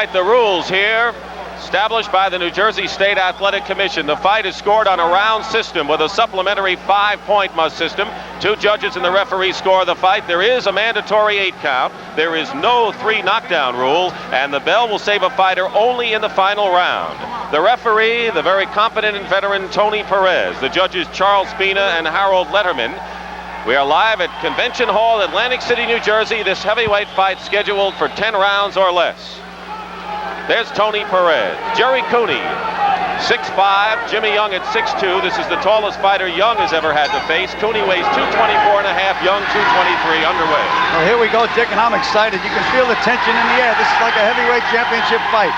right, the rules here, established by the New Jersey State Athletic Commission. The fight is scored on a round system with a supplementary 5-point must system. 2 judges and the referee score the fight. There is a mandatory 8 count. There is no 3 knockdown rule, and the bell will save a fighter only in the final round. The referee, the very competent and veteran Tony Perez. The judges Charles Spina and Harold Letterman. We are live at Convention Hall, Atlantic City, New Jersey. This heavyweight fight scheduled for 10 rounds or less. There's Tony Perez. Gerry Cooney, 6'5", Jimmy Young at 6'2". This is the tallest fighter Young has ever had to face. Cooney weighs 224 and a half, Young 223, underway. Well, here we go, Dick, and I'm excited. You can feel the tension in the air. This is like a heavyweight championship fight.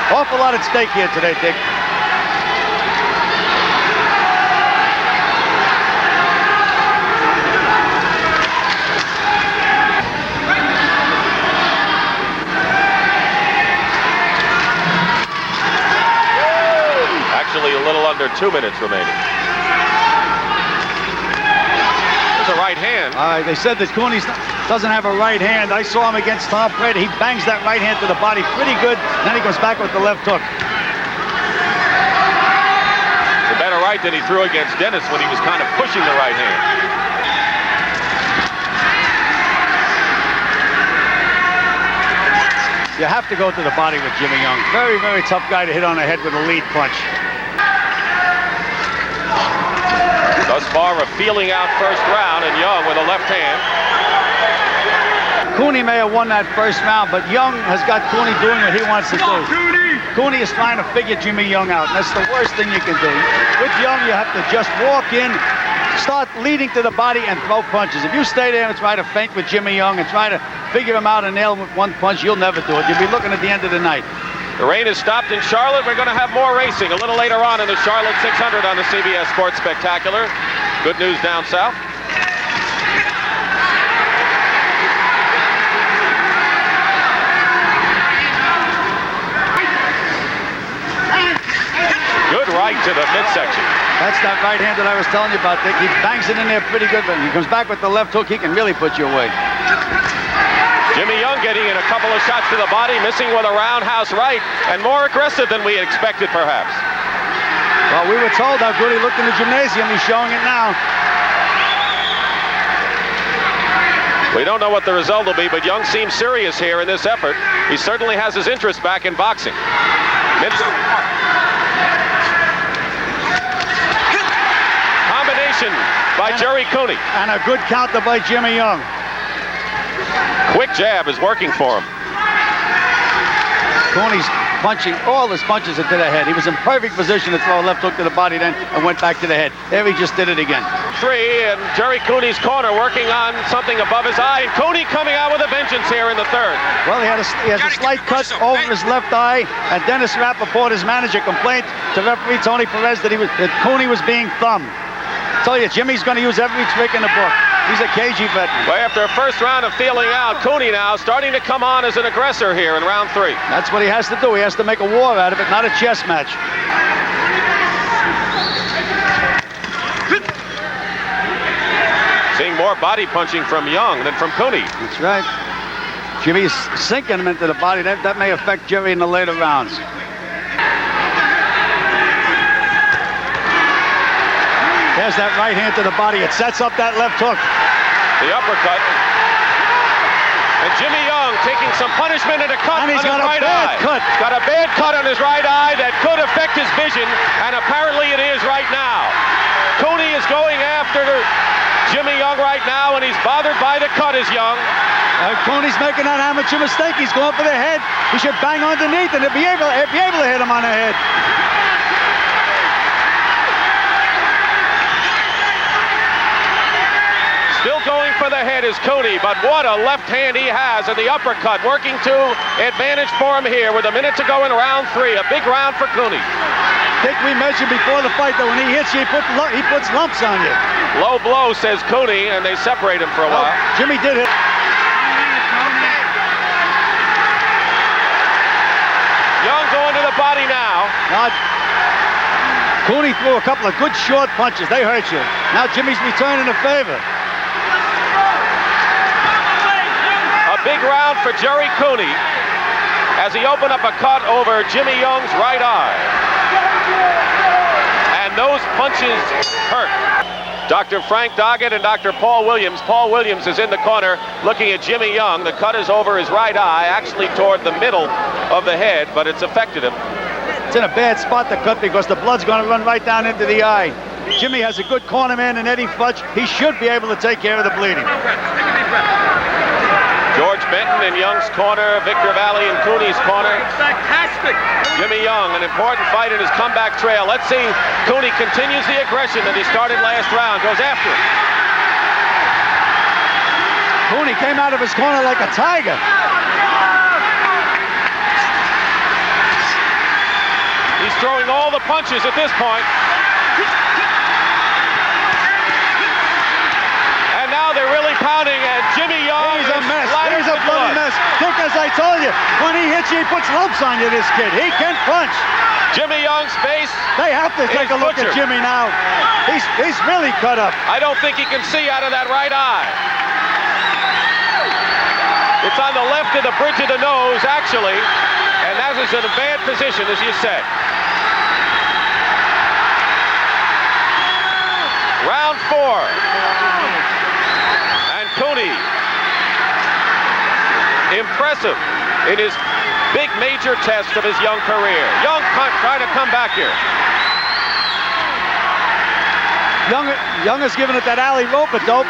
Awful lot at stake here today, Dick. Actually, a little under 2 minutes remaining. There's a right hand. They said that Cooney doesn't have a right hand. I saw him against Tom Brady. He bangs that right hand to the body pretty good. Then he goes back with the left hook. It's a better right than he threw against Dennis when he was kind of pushing the right hand. You have to go to the body with Jimmy Young. Very, very tough guy to hit on the head with a lead punch. Thus far, a feeling out first round, and Young with a left hand. Cooney may have won that first round, but Young has got Cooney doing what he wants to do. Cooney is trying to figure Jimmy Young out, and that's the worst thing you can do. With Young, you have to just walk in, start leading to the body, and throw punches. If you stay there and try to feint with Jimmy Young and try to figure him out and nail him with one punch, you'll never do it. You'll be looking at the end of the night. The rain has stopped in Charlotte. We're going to have more racing a little later on in the Charlotte 600 on the CBS Sports Spectacular. Good news down south. Good right to the midsection. That's that right hand that I was telling you about, Dick. He bangs it in there pretty good, but when he comes back with the left hook, he can really put you away. Jimmy Young getting in a couple of shots to the body, missing with a roundhouse right, and more aggressive than we expected, perhaps. Well, we were told how good he looked in the gymnasium. He's showing it now. We don't know what the result will be, but Young seems serious here in this effort. He certainly has his interest back in boxing. Combination by Gerry Cooney. And a good counter by Jimmy Young. Quick jab is working for him. Cooney's punching all his punches into the head. He was in perfect position to throw a left hook to the body then and went back to the head. There he just did it again. 3, and Gerry Cooney's corner working on something above his eye. And Cooney coming out with a vengeance here in the third. Well, he has a slight cut over his left eye, and Dennis Rappaport, his manager, complained to referee Tony Perez that Cooney was being thumbed. I tell you, Jimmy's going to use every trick in the book. He's a cagey veteran. Well, after a first round of feeling out, Cooney now starting to come on as an aggressor here in round 3. That's what he has to do. He has to make a war out of it, not a chess match. Seeing more body punching from Young than from Cooney. That's right. Jimmy's sinking him into the body. That may affect Gerry in the later rounds. There's that right hand to the body. It sets up that left hook. The uppercut. And Jimmy Young taking some punishment and a cut on his right eye. Got a bad cut on his right eye that could affect his vision, and apparently it is right now. Cooney is going after Jimmy Young right now, and he's bothered by the cut as Young. Cooney's making that amateur mistake. He's going for the head. He should bang underneath, and he'll be able to hit him on the head. Still going for the head is Cooney, but what a left hand he has, and the uppercut working to advantage for him here with a minute to go in round 3. A big round for Cooney. I think we mentioned before the fight that when he hits you, he puts lumps on you. Low blow, says Cooney, and they separate him for a while. Jimmy did hit. Young going to the body now. Cooney threw a couple of good short punches. They hurt you. Now Jimmy's returning the favor. A big round for Gerry Cooney. as he opened up a cut over Jimmy Young's right eye. And those punches hurt. Dr. Frank Doggett and Dr. Paul Williams. Paul Williams is in the corner looking at Jimmy Young. The cut is over his right eye, actually toward the middle of the head, but it's affected him. It's in a bad spot to cut because the blood's going to run right down into the eye. Jimmy has a good corner man in Eddie Futch. He should be able to take care of the bleeding. George Benton in Young's corner, Victor Valley in Cooney's corner. Fantastic. Jimmy Young, an important fight in his comeback trail. Let's see, Cooney continues the aggression that he started last round, goes after him. Cooney came out of his corner like a tiger. He's throwing all the punches at this point. And now they're really pounding, and Jimmy Young He's a mess. He's He's a bloody mess. Look, as I told you, when he hits you, he puts lumps on you, this kid. He can punch. Jimmy Young's face. They have to take a look butchered. at Jimmy now. He's really cut up. I don't think he can see out of that right eye. It's on the left of the bridge of the nose, actually, and that is in a bad position, as you said. Round 4. And Cooney, impressive in his big major test of his Young career. Young trying to come back here. Young has given it that alley rope, but dope.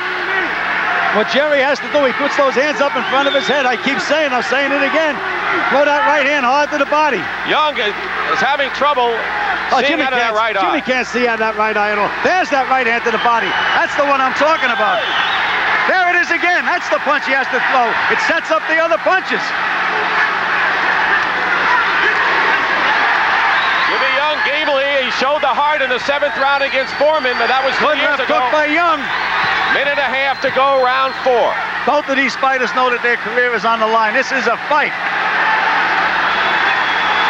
What Jerry has to do, he puts those hands up in front of his head. I keep saying, I'm saying it again. Throw that right hand hard to the body. Young is having trouble seeing out of that right eye. Jimmy can't see out of that right eye at all. There's that right hand to the body. That's the one I'm talking about. There it is again. That's the punch he has to throw. It sets up the other punches. Jimmy Young gamely, he showed the heart in the 7th round against Foreman, but that was 2 years ago. Took by Young. Minute and a half to go, round 4. Both of these fighters know that their career is on the line. This is a fight.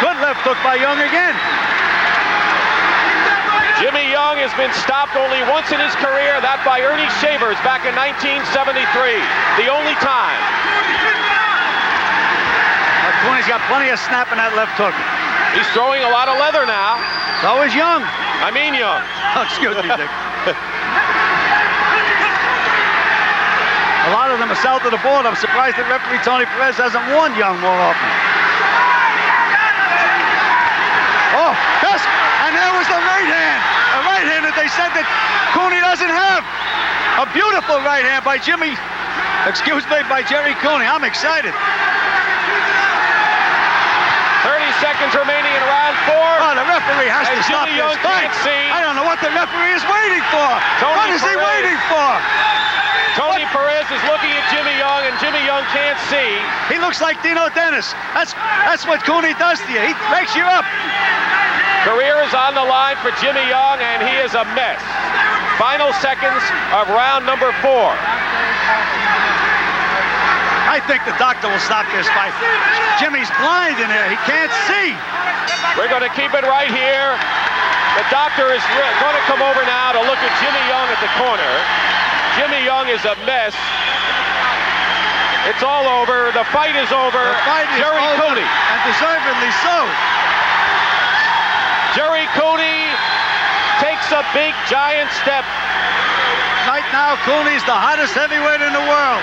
Good left hook by Young again. Jimmy Young has been stopped only once in his career, that by Ernie Shavers back in 1973. The only time. Cooney's got plenty of snap in that left hook. He's throwing a lot of leather now. So is Young. I mean Young. Oh, excuse me, Dick. A lot of them are south of the border. I'm surprised that referee Tony Perez hasn't warned Young more often. Oh, yes, and there was the right hand. A right hand that they said that Cooney doesn't have. A beautiful right hand by Jerry Cooney. I'm excited. 30 seconds remaining in round 4. Oh, the referee has to stop Jimmy this Young fight. can't see. I don't know what the referee is waiting for. Tony What is he Perez. waiting for? Tony Perez is looking at Jimmy Young, and Jimmy Young can't see. He looks like Dino Dennis. That's what Cooney does to you. He breaks you up. Career is on the line for Jimmy Young, and he is a mess. Final seconds of round number 4. I think the doctor will stop this fight. Jimmy's blind in there. He can't see. We're going to keep it right here. The doctor is going to come over now to look at Jimmy Young at the corner. Jimmy Young is a mess. It's all over. The fight is over. The fight is Gerry over, Cooney. and deservedly so. Gerry Cooney takes a big, giant step. Right now, Cooney's the hottest heavyweight in the world.